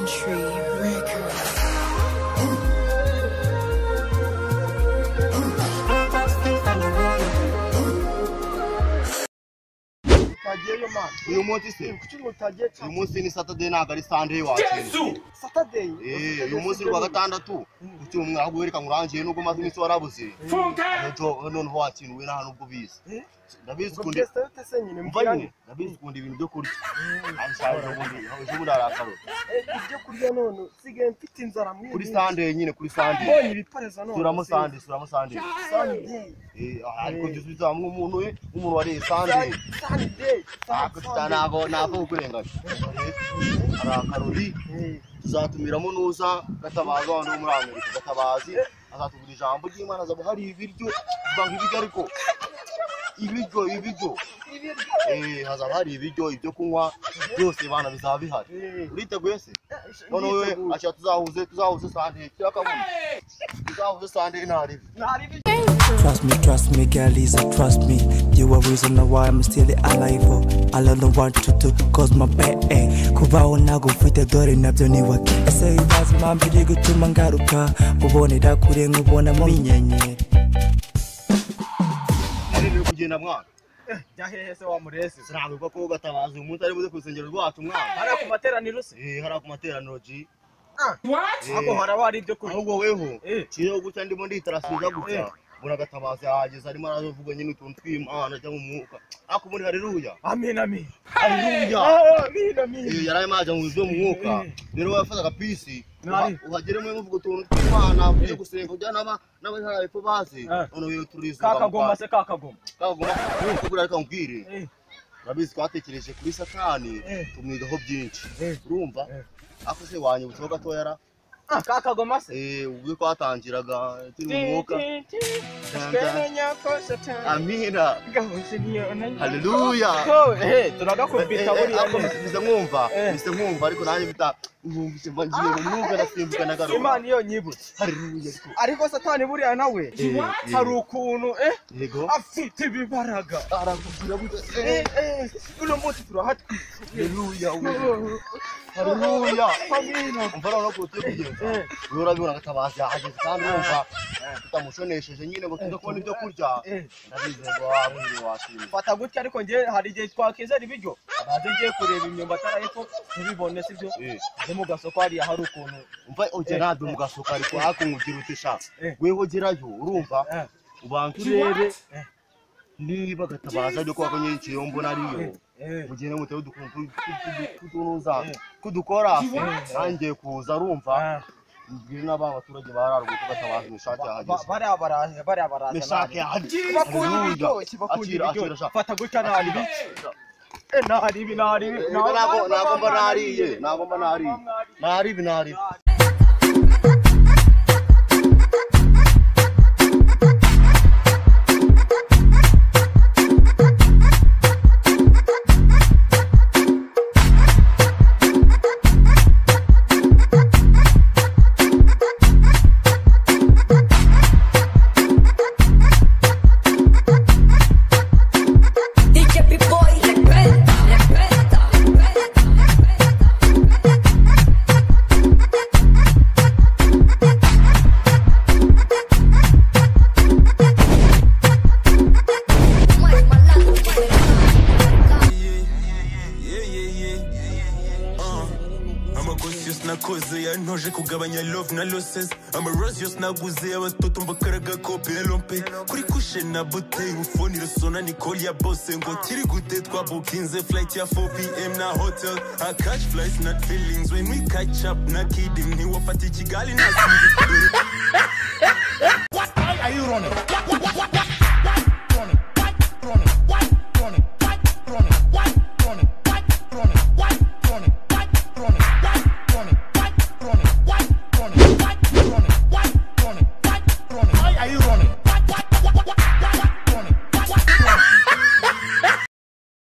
Country Records. Uyu munsi se uyu munsi ni Saturday ntago ari Sunday wacu Saturday uyu munsi wa gatandatu ucyumwe ahubwo wereka ngurangiye nuko maze iminsi warabuze ejo none wakinwe na hano ubwo bize ndabizi kundi ndabizi kundi ibintu byo kurya anshaje ubundi ejo burarakaro ibyo kurya none sigaye mfite inzara mwe kuri Sunday nyine kuri Sunday mbonye ibipareza none suramo Sunday ariko dusubiza umuntu wari Sunday ntabwo kurenganya arakaruri tuzatumiramo nuza gatabaza wandi wo muri Amerika gatabazi azatubwira ijambo ry'Imana azaba hari ibiryo banga ibiryo ariko ibiryo hazaba hari ibiryo ibyo kunywa byose bana bizaba bihari uriteguye se none wewe acha tuzahuze Sunday cyakabona tuzahuze Sunday ntari Trust me, girl, Lisa, trust me. You are reason why I'm still alive. I don't want to do cause my bad. Kuba onago fite dore nabyo ni wake. Ese ibaze mambiri gutuma ngaruka. Ubonera kure nkubona mu minyenye. Ari kugenda mwana. Jahehe se wa murese. Sinabwo ko gatabaza umuntu ari buze kusengera rwacu mwana. Hari ku materaniro se? Hari ku materaniro ji. What? Ako harabari ibyo kuri. Ahubwo weho. Kiriho guca ndimo nditarasubiza guca. Muragatabaza yageze arimo aravuga nyine utuntu tw'Imana cyangwa umwuka ako muri haleluya amen haleluya amen yaraye maje mu byo mwuka rero wafata kapisi uhagere mu mvugo utuntu tw'Imana byo gusenga ujyana n'abaharaye bazi none wewe turiza kakagoma kugura ariko ngwire rabizi twatekereje kuri Satani tumwigaho byinshi urumva ako se wanye buto gatoyara kakagoma se ubwo twatangiraga turi mu mwuka amina haleluya turagakubita buri mise mwumva ariko nanjye bita mwumvise mbangiye mu mwuka nasimbuka nagaruka Imana iyo nyibutse haleluya ariko Satani buriya nawe hari ukuntu yego afite ibibaraga arakubwira uno munsi turahatwi haleluya amina umvara no kutegeza urabibona gatabaza hageze kandi umva tutamushonesheje nyine ngo tuza kubona ibyo kurya ndabize ngo waburi washimye fata gutya ariko ngiye hari igihe twakezera ibiryo abaze ngiye kureba imyumba atarayepfo ntibibone sibyo nze mu gasoko hari ukuntu umva ugera mu gasoko ariko hakungugira utisha weho gerayo urumva ubantu urebe niba gatabaza ryo kwa nyinshi yo mbona ariyo mugene mutero dukunuza kudukora nangiye kuza urumva mbwira n'aba baturage bararwo gatabaza imishake yahageze bari imishake yahageze bakunda fata gutya nari ntabwo mba nariye Noje kugabanya love na losses ama rose yose naguze abatoto mbakaraga kope lompe kuri kushe na bouteille ufoni resona Nicole ya boss ngo tiri gute twa bookinze flight ya 4 PM na hotel I catch flights not feelings when we catch up na kidding ni wafati Kigali na What are you running?